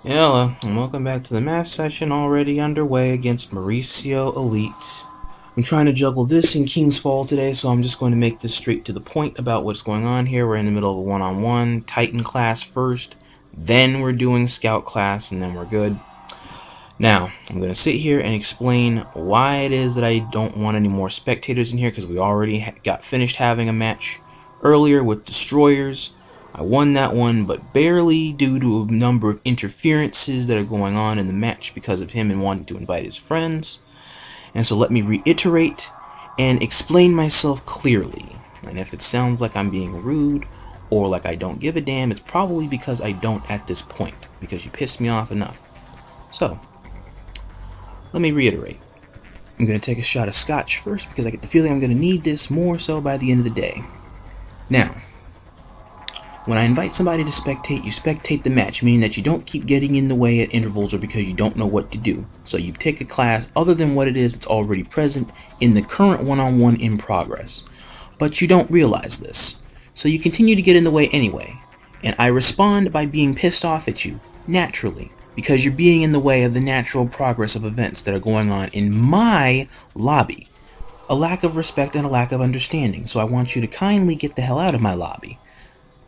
Hello, and welcome back to the math session already underway against Mauricio-Elite. I'm trying to juggle this in King's Fall today, so I'm just going to make this straight to the point about what's going on here. We're in the middle of a one-on-one, Titan class first, then we're doing Scout class, and then we're good. Now, I'm going to sit here and explain why it is that I don't want any more spectators in here, because we already got finished having a match earlier with Destroyers. I won that one, but barely due to a number of interferences that are going on in the match because of him and wanting to invite his friends. And so let me reiterate and explain myself clearly. And if it sounds like I'm being rude or like I don't give a damn, it's probably because I don't at this point, because you pissed me off enough. So, let me reiterate. I'm going to take a shot of scotch first because I get the feeling I'm going to need this more so by the end of the day. Now, when I invite somebody to spectate, you spectate the match, meaning that you don't keep getting in the way at intervals or because you don't know what to do. So you take a class other than what it is that's already present in the current one-on-one in progress. But you don't realize this. So you continue to get in the way anyway. And I respond by being pissed off at you, naturally, because you're being in the way of the natural progress of events that are going on in my lobby. A lack of respect and a lack of understanding. So I want you to kindly get the hell out of my lobby.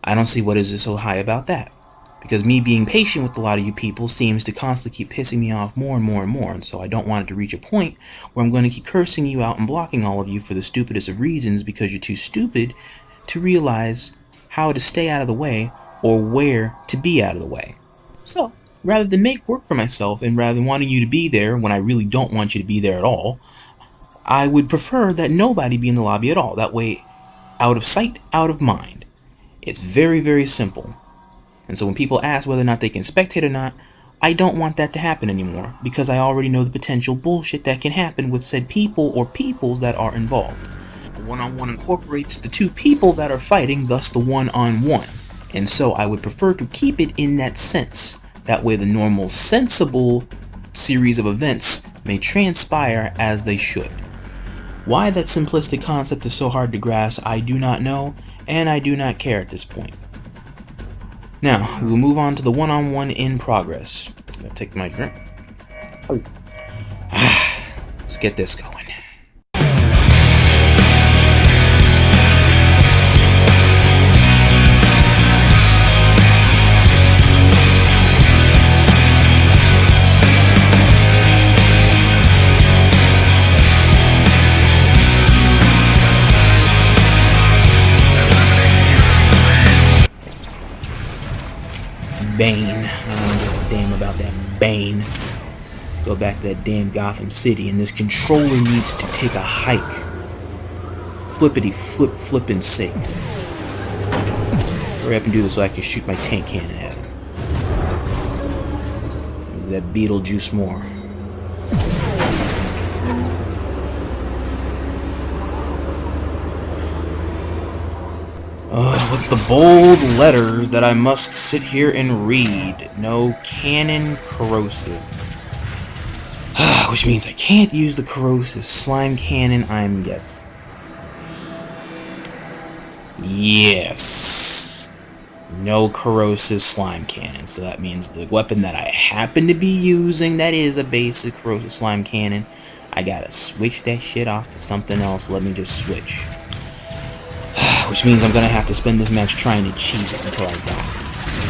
I don't see what is so high about that, because me being patient with a lot of you people seems to constantly keep pissing me off more and more and more, and so I don't want it to reach a point where I'm going to keep cursing you out and blocking all of you for the stupidest of reasons because you're too stupid to realize how to stay out of the way or where to be out of the way. So, rather than make work for myself and rather than wanting you to be there when I really don't want you to be there at all, I would prefer that nobody be in the lobby at all. That way, out of sight, out of mind. It's very, very simple. And so when people ask whether or not they can spectate or not, I don't want that to happen anymore, because I already know the potential bullshit that can happen with said people or peoples that are involved. A one-on-one incorporates the two people that are fighting, thus the one-on-one. And so I would prefer to keep it in that sense. That way the normal, sensible series of events may transpire as they should. Why that simplistic concept is so hard to grasp, I do not know, and I do not care at this point. Now, we will move on to the one-on-one in progress. I'm going to take my drink. Let's get this going. Bane. I don't give a damn about that Bane. Let's go back to that damn Gotham City, and this controller needs to take a hike. Flippity flip flippin' sake. So I can do this so I can shoot my tank cannon at him. That Beetlejuice more. With the bold letters that I must sit here and read. No cannon corrosive. Which means I can't use the corrosive slime cannon, I'm guessing. Yes. No corrosive slime cannon. So that means the weapon that I happen to be using that is a basic corrosive slime cannon, I gotta switch that shit off to something else. Let me just switch. Which means I'm gonna have to spend this match trying to cheese it until I die.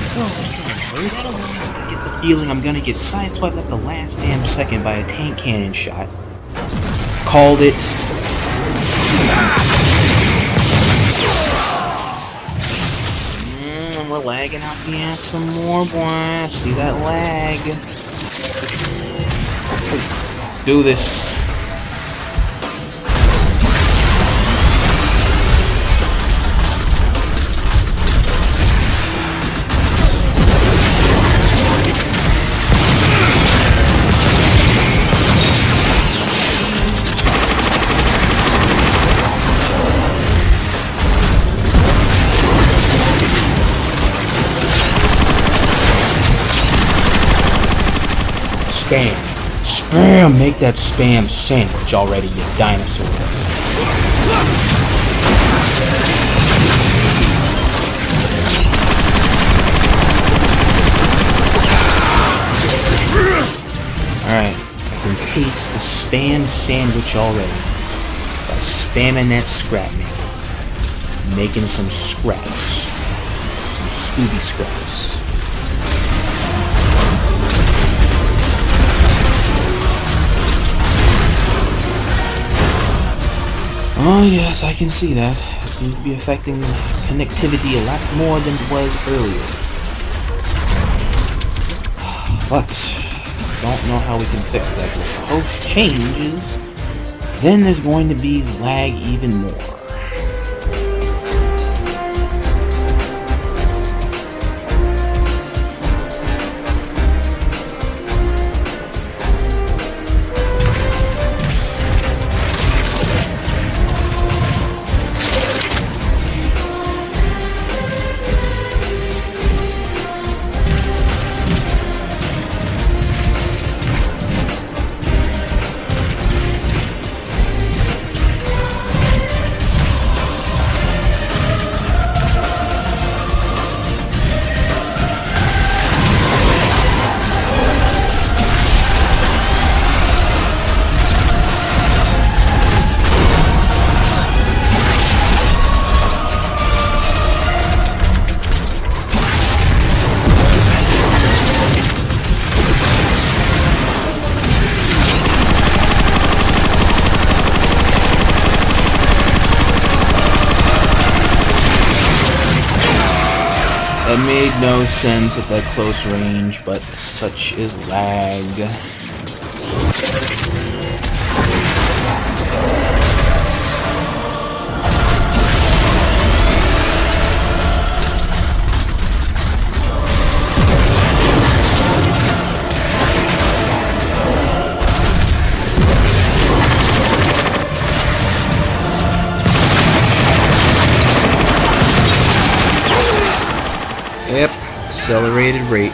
So let's try and hurry that along. I get the feeling I'm gonna get sideswiped at the last damn second by a tank cannon shot. Called it. We're lagging out the ass some more, boy. See that lag? Let's do this. Spam. Spam! Make that spam sandwich already, you dinosaur. taste the spam sandwich already by spamming that scrap maker, making some scraps, some Scooby scraps. Oh yes, I can see that. It seems to be affecting connectivity a lot more than it was earlier. But don't know how we can fix that. If the host changes, then there's going to be lag even more. That made no sense at that close range, but such is lag. Yep, accelerated rate.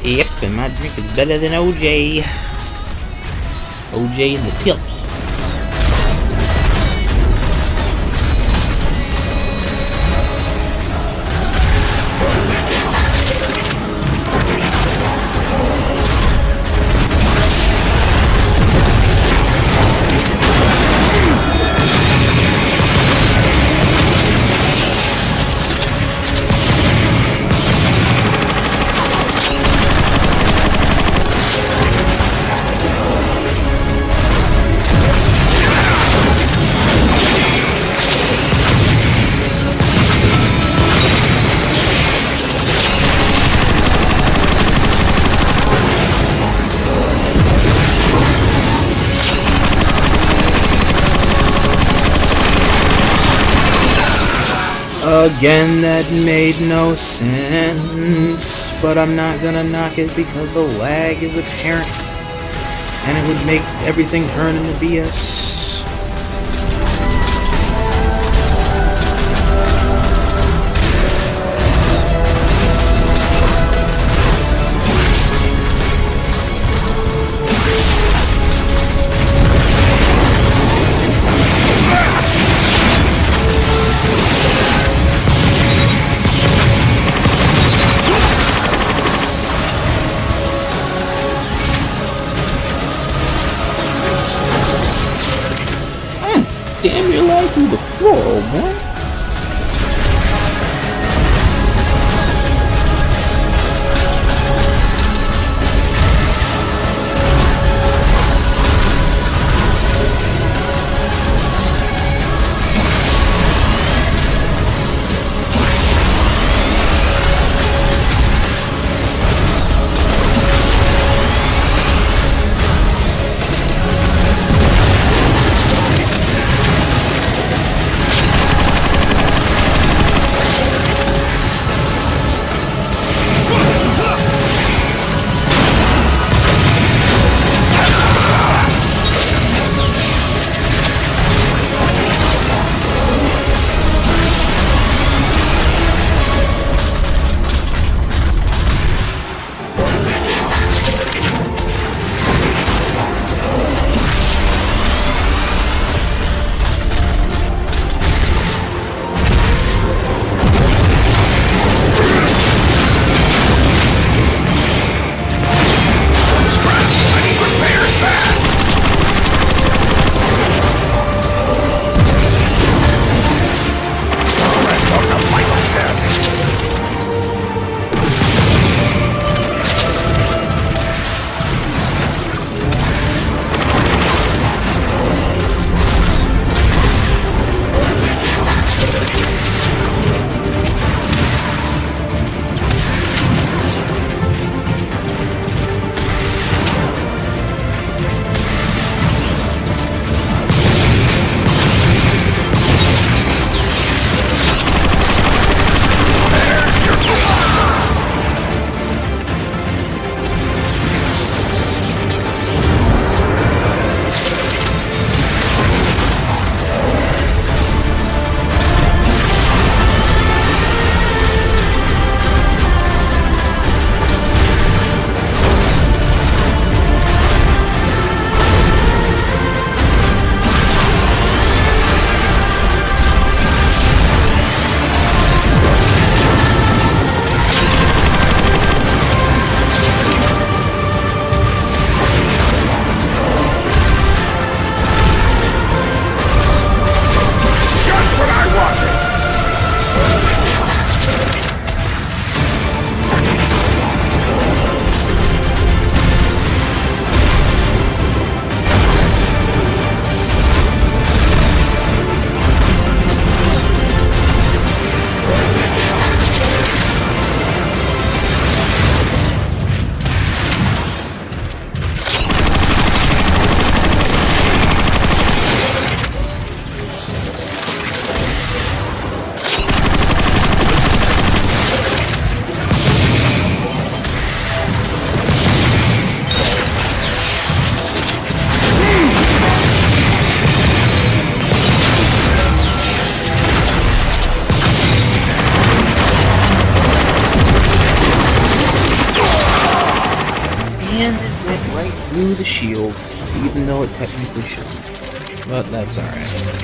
Yep, and my drink is better than OJ. OJ and the tips. Again, that made no sense, but I'm not gonna knock it because the lag is apparent, and it would make everything turn into BS. damn near lied through the floor, old boy. Through the shield, even though it technically shouldn't. But that's alright.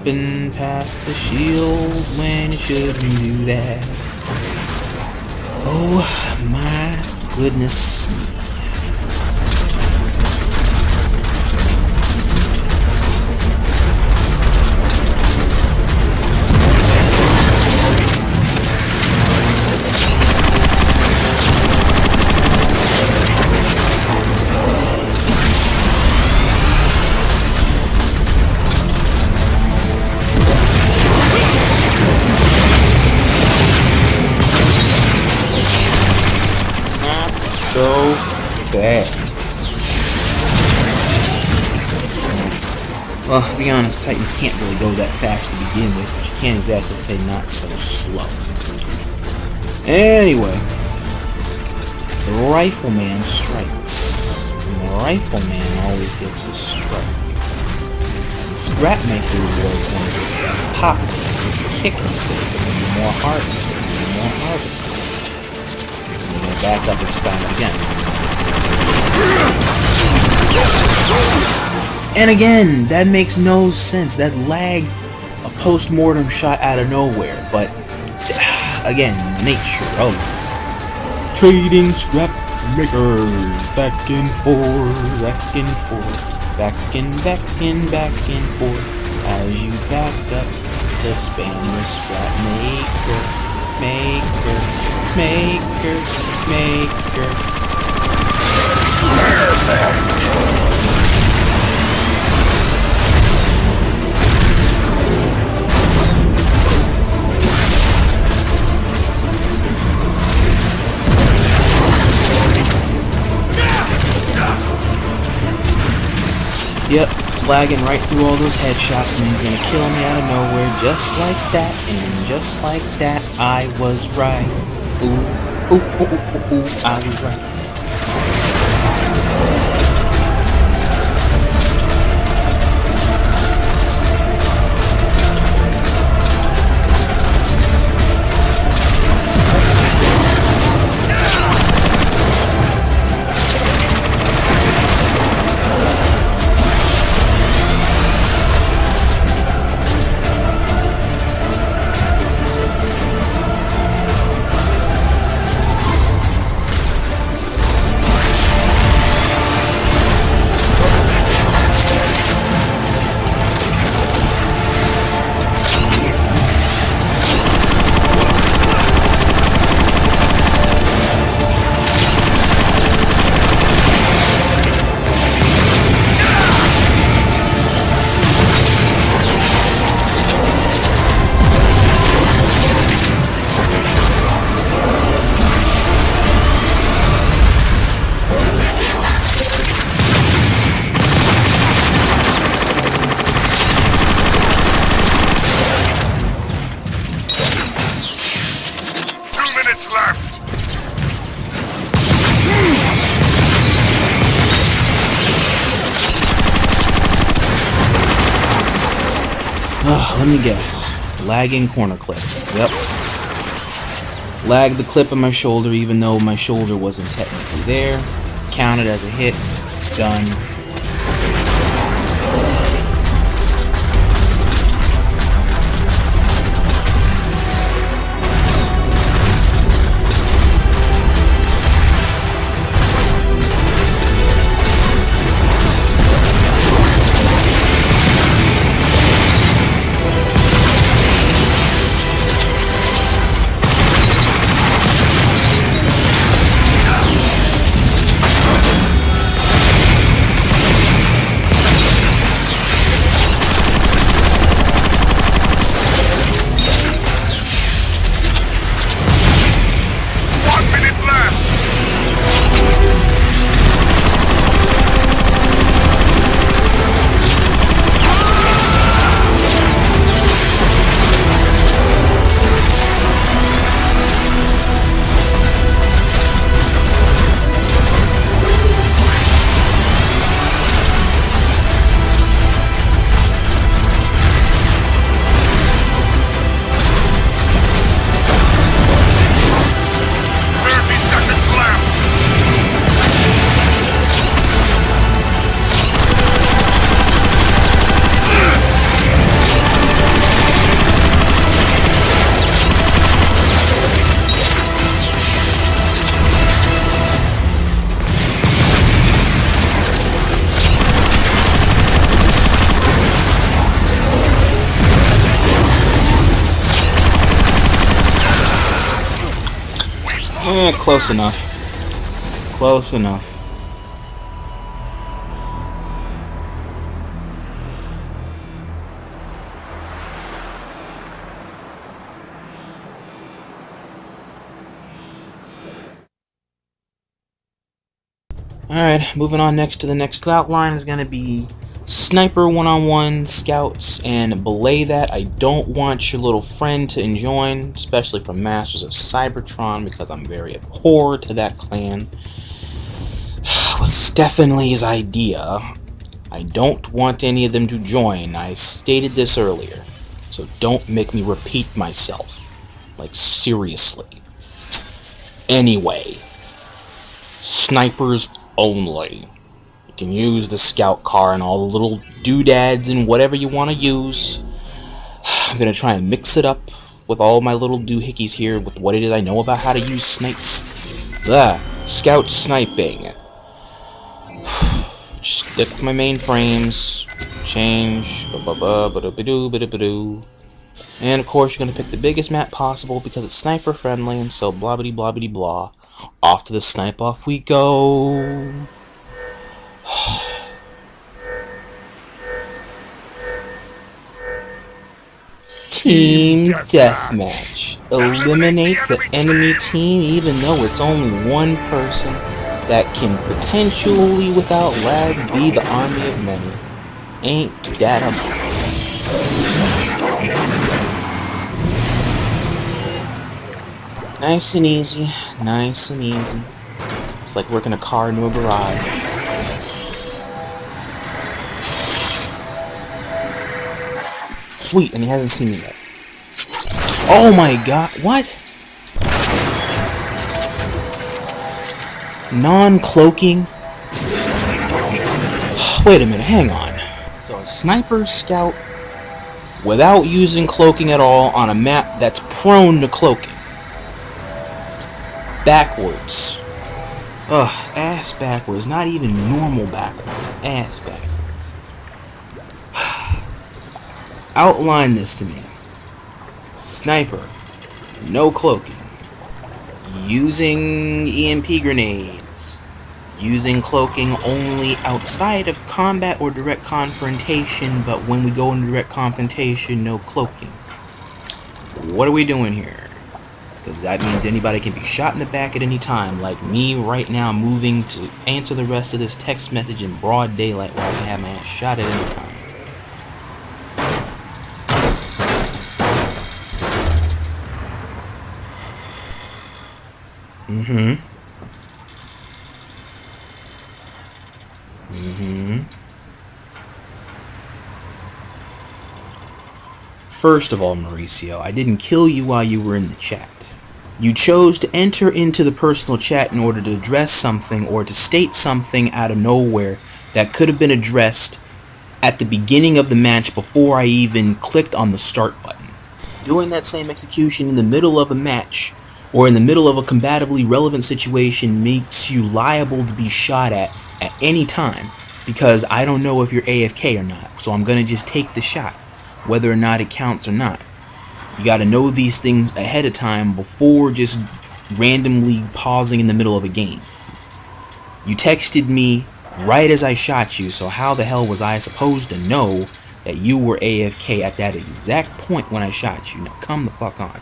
slipping past the shield when you shouldn't do that. Oh my goodness me. So fast. Well, to be honest, Titans can't really go that fast to begin with, but you can't exactly say not so slow. Anyway, the Rifleman strikes. And the Rifleman always gets a strike. The Scrapmaker was going to pop with the kick in the face, and the more harvesting, the more harvesting. We're going to back up and spam it again. And again, that makes no sense. That lag, a post-mortem shot out of nowhere. But, again, nature of trading scrap makers. Back and forth, back and forth. Back and forth. As you back up to spam the scrap maker. Maker. Yep, it's lagging right through all those headshots, and he's gonna kill me out of nowhere just like that, and just like that, I was right. Ooh, I was right. Let me guess. Lagging corner clip. Yep. Lagged the clip on my shoulder even though my shoulder wasn't technically there. Counted as a hit. Done. Close enough. Close enough. Alright, moving on next to the next outline is going to be Sniper one-on-one, Scouts, and belay that. I don't want your little friend to join, especially from Masters of Cybertron, because I'm very abhorred to that clan. With Stephen Lee's idea, I don't want any of them to join. I stated this earlier, so don't make me repeat myself. Like, seriously. Anyway, snipers only. You can use the scout car and all the little doodads and whatever you want to use. I'm going to try and mix it up with all my little doohickeys here with what it is I know about how to use snipes. Scout sniping. Stick with my main frames. Change. And of course you're going to pick the biggest map possible because it's sniper friendly, and so blah bitty blah bitty blah. Off to the snipe off we go. Team Deathmatch. Eliminate the enemy team even though it's only one person that can potentially, without lag, be the army of many. Ain't that a... Nice and easy. Nice and easy. It's like working a car into a garage. Sweet, and he hasn't seen me yet. Oh my god, what? Non-cloaking? Wait a minute, hang on. So a sniper scout without using cloaking at all on a map that's prone to cloaking. Backwards. Ugh, ass backwards. Not even normal backwards. Ass backwards. Outline this to me. Sniper. No cloaking. Using EMP grenades. Using cloaking only outside of combat or direct confrontation, but when we go into direct confrontation, no cloaking. What are we doing here? Because that means anybody can be shot in the back at any time, like me right now moving to answer the rest of this text message in broad daylight where I can have my ass shot at any time. First of all, Mauricio, I didn't kill you while you were in the chat. You chose to enter into the personal chat in order to address something or to state something out of nowhere that could have been addressed at the beginning of the match before I even clicked on the start button. Doing that same execution in the middle of a match or in the middle of a combatively relevant situation makes you liable to be shot at any time, because I don't know if you're AFK or not, so I'm gonna just take the shot, whether or not it counts or not. You gotta know these things ahead of time before just randomly pausing in the middle of a game. You texted me right as I shot you, so how the hell was I supposed to know that you were AFK at that exact point when I shot you? Now come the fuck on.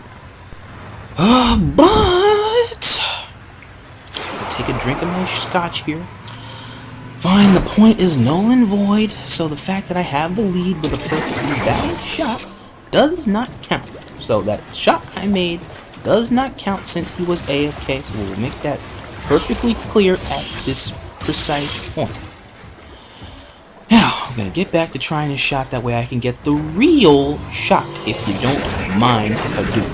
But I'll take a drink of my scotch here. Fine, the point is null and void, so the fact that I have the lead with a perfectly valid shot does not count. So that shot I made does not count since he was AFK, so we'll make that perfectly clear at this precise point. Now, I'm going to get back to trying this shot, that way I can get the real shot, if you don't mind if I do.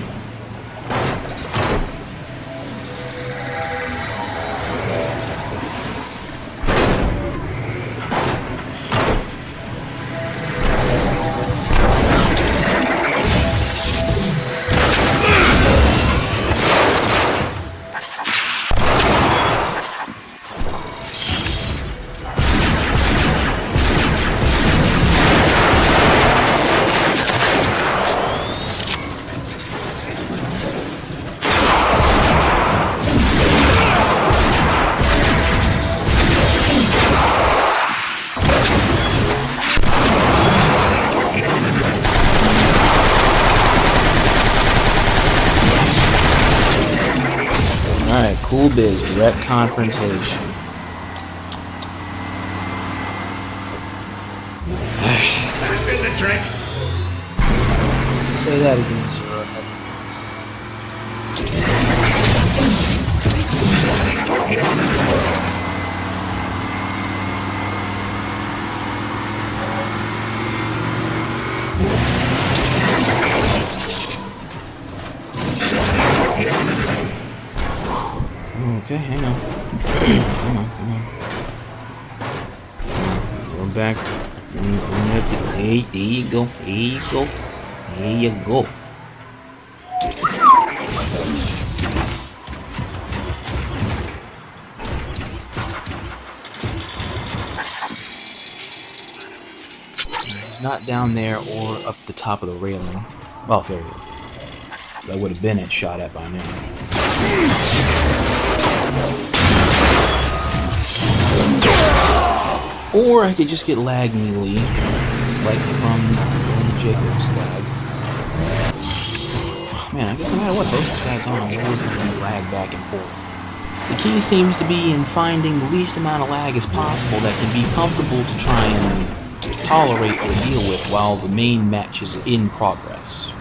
Alright, cool biz. Direct confrontation. That's been the trick. Say that again, sir. Okay, hang on. Come on. Go back. There you go. There you go. He's not down there or up the top of the railing. Oh, there he is. That would have been it shot at by now. Or I could just get lag melee, like from Jacob's lag. Oh, man, I guess no matter what both guys on, there always going to be lag back and forth. The key seems to be in finding the least amount of lag as possible that can be comfortable to try and tolerate or deal with while the main match is in progress.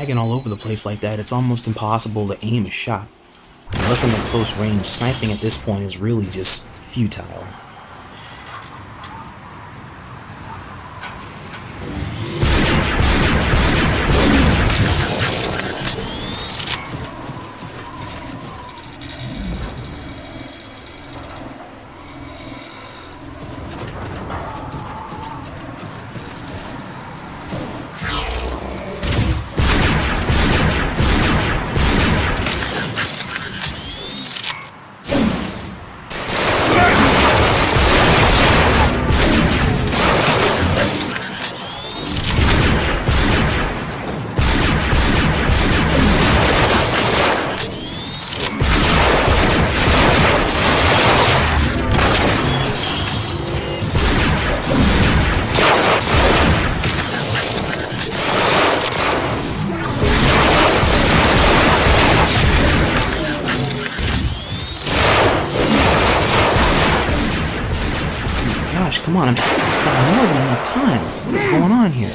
lagging all over the place like that, it's almost impossible to aim a shot. Unless I'm at close range, sniping at this point is really just futile. Gosh, come on, I'm this guy more than enough times. What is going on here?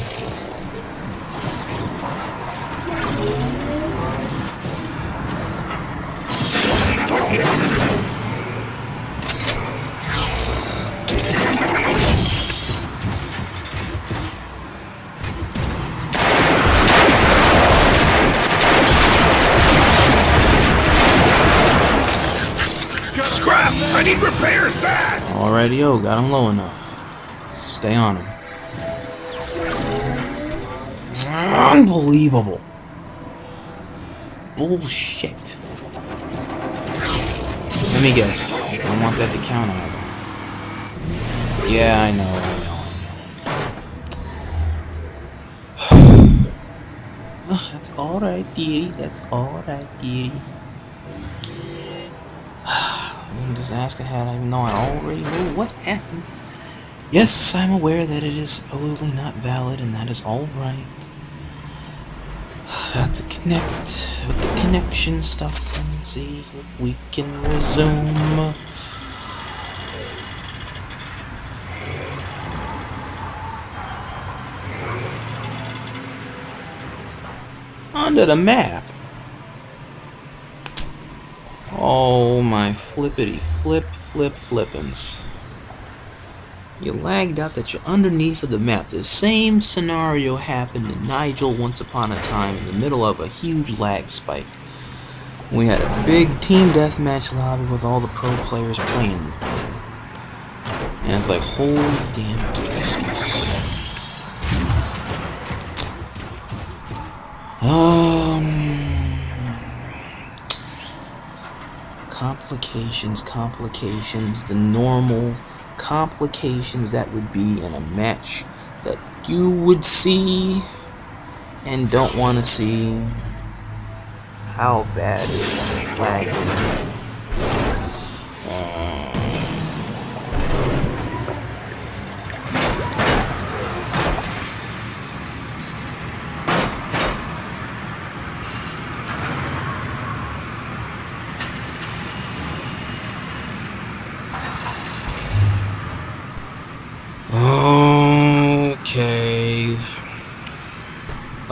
Scrap! I need repairs bad! Alrighty-o, got him low enough. Stay on him. Unbelievable. Bullshit. Let me guess. I don't want that to count either. Yeah, I know. Oh, that's alright, dearie. That's alright, dearie. Just ask ahead, even though I already know what happened. Yes, I'm aware that it is supposedly not valid, and that is alright. Have to connect with the connection stuff and see if we can resume. Onto the map. Oh my flippity flippins. You lagged out that you're underneath of the map. The same scenario happened to Nigel once upon a time in the middle of a huge lag spike. We had a big team deathmatch lobby with all the pro players playing this game. And it's like, holy damn Christmas. Complications, the normal complications that would be in a match that you would see and don't want to see. How bad is the lagging?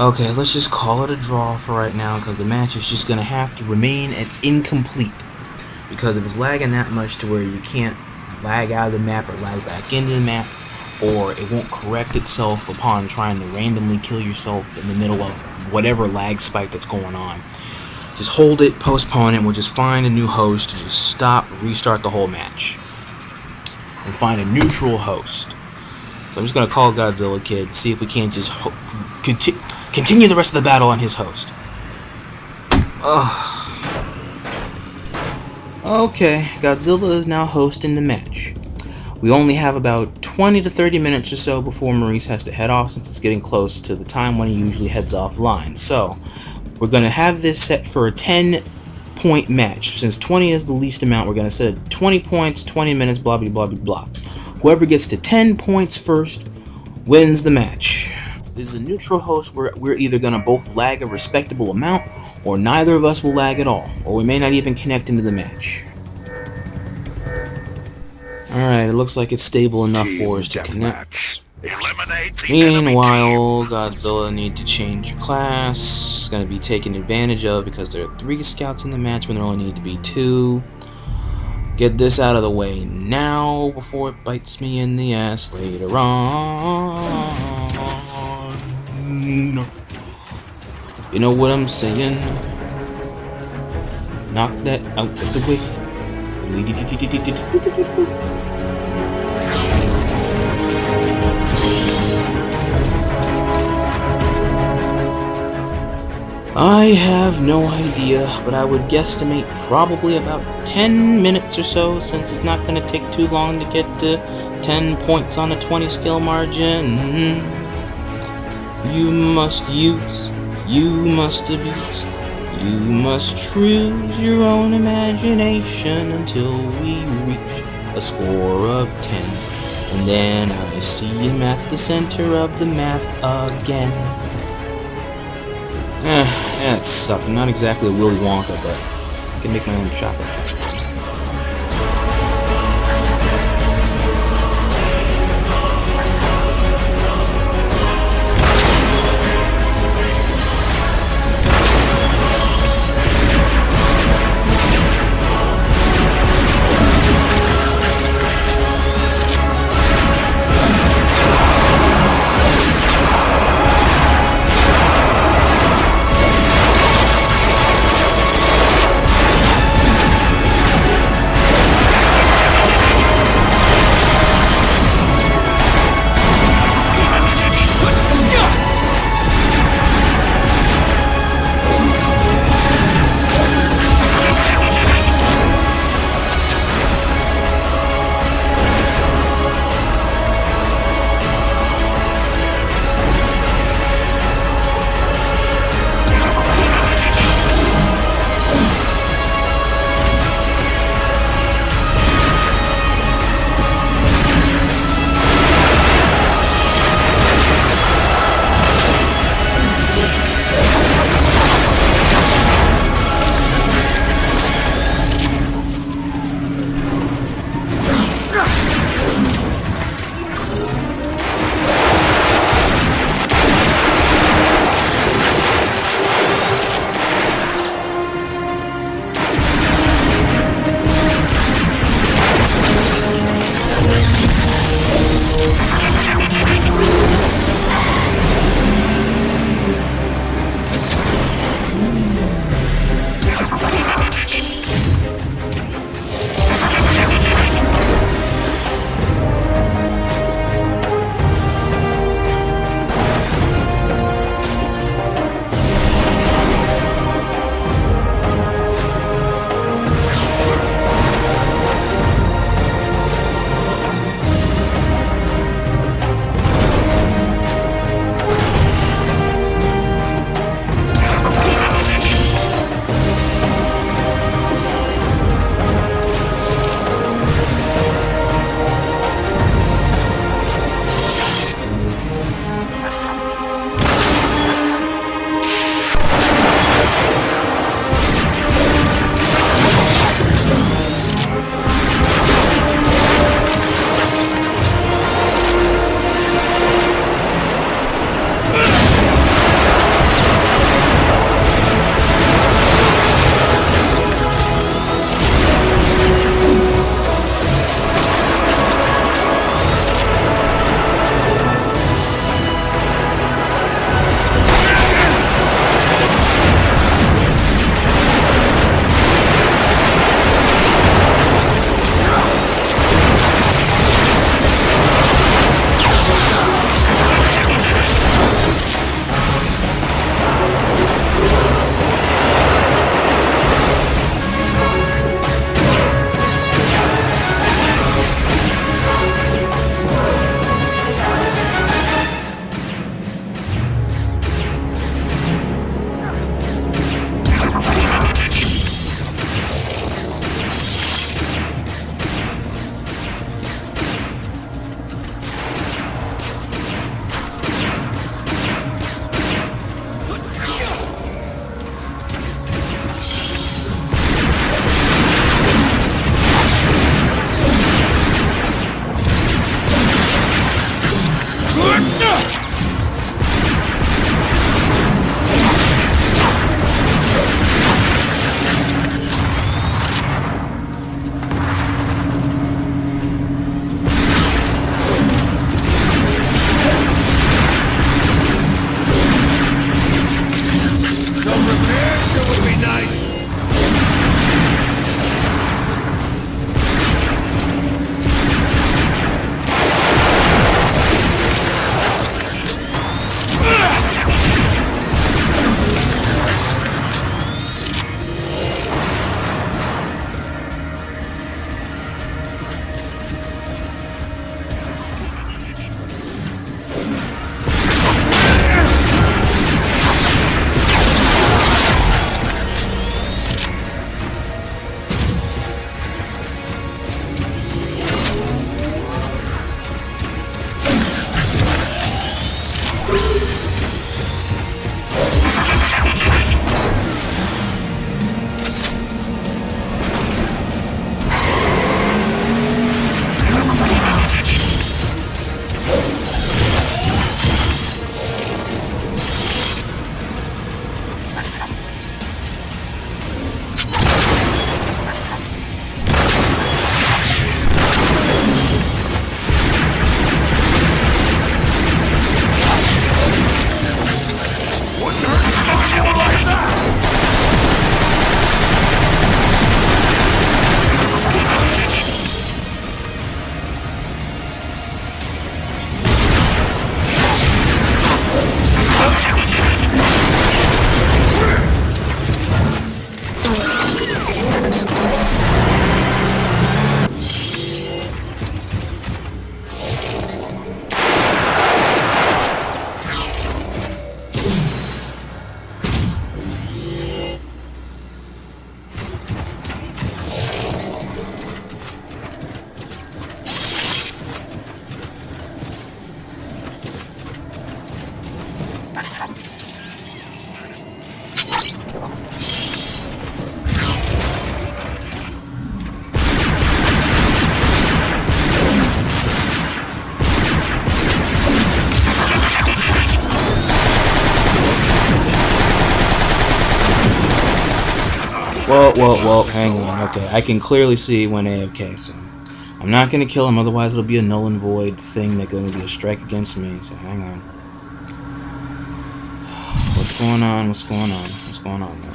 Okay, let's just call it a draw for right now, because the match is just going to have to remain incomplete. Because if it's lagging that much to where you can't lag out of the map or lag back into the map, or it won't correct itself upon trying to randomly kill yourself in the middle of whatever lag spike that's going on, just hold it, postpone it, we'll just find a new host to just stop, restart the whole match. And find a neutral host. So I'm just going to call Godzilla Kid, see if we can't just continue the rest of the battle on his host. Okay, Godzilla is now hosting the match. We only have about 20 to 30 minutes or so before Maurice has to head off, since it's getting close to the time when he usually heads offline. So, we're going to have this set for a 10-point match. Since 20 is the least amount, we're going to set it 20 points, 20 minutes, blah, blah, blah, blah, blah. Whoever gets to 10 points first wins the match. This is a neutral host where we're either going to both lag a respectable amount, or neither of us will lag at all, or we may not even connect into the match. Alright, it looks like it's stable enough for us to connect. Eliminate the enemy Meanwhile, Godzilla need to change class. It's going to be taken advantage of because there are 3 scouts in the match when there only need to be 2. Get this out of the way now before it bites me in the ass later on. You know what I'm saying? Knock that out of the way. I have no idea, but I would guesstimate probably about 10 minutes or so, since it's not going to take too long to get to 10 points on a 20 skill margin. You must use, you must abuse, you must choose your own imagination until we reach a score of 10. And then I see him at the center of the map again. That sucked. I'm not exactly a Willy Wonka, but I can make my own chocolate factory. Whoa, hang on. Okay, I can clearly see when AFK, so I'm not gonna kill him, otherwise it'll be a null and void thing that's gonna be a strike against me, so hang on. What's going on, man?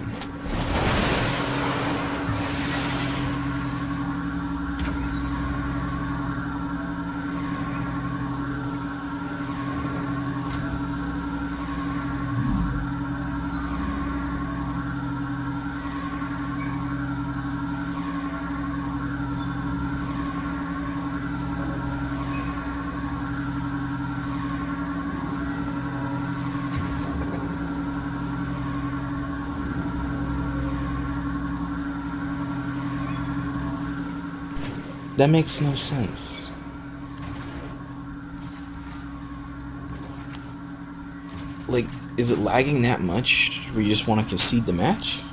That makes no sense. Like, is it lagging that much where you just want to concede the match?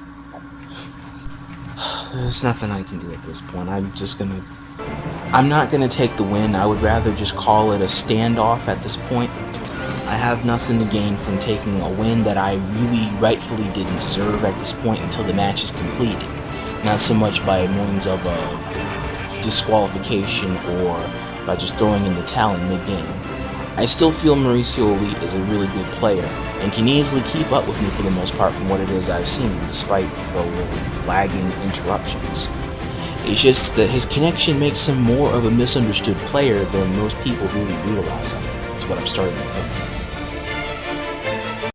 There's nothing I can do at this point. I'm not gonna take the win. I would rather just call it a standoff at this point. I have nothing to gain from taking a win that I really rightfully didn't deserve at this point until the match is completed. Not so much by means of a disqualification or by just throwing in the towel in mid-game. I still feel Mauricio-Elite is a really good player and can easily keep up with me for the most part from what it is I've seen, despite the lagging interruptions. It's just that his connection makes him more of a misunderstood player than most people really realize. That's what I'm starting to think.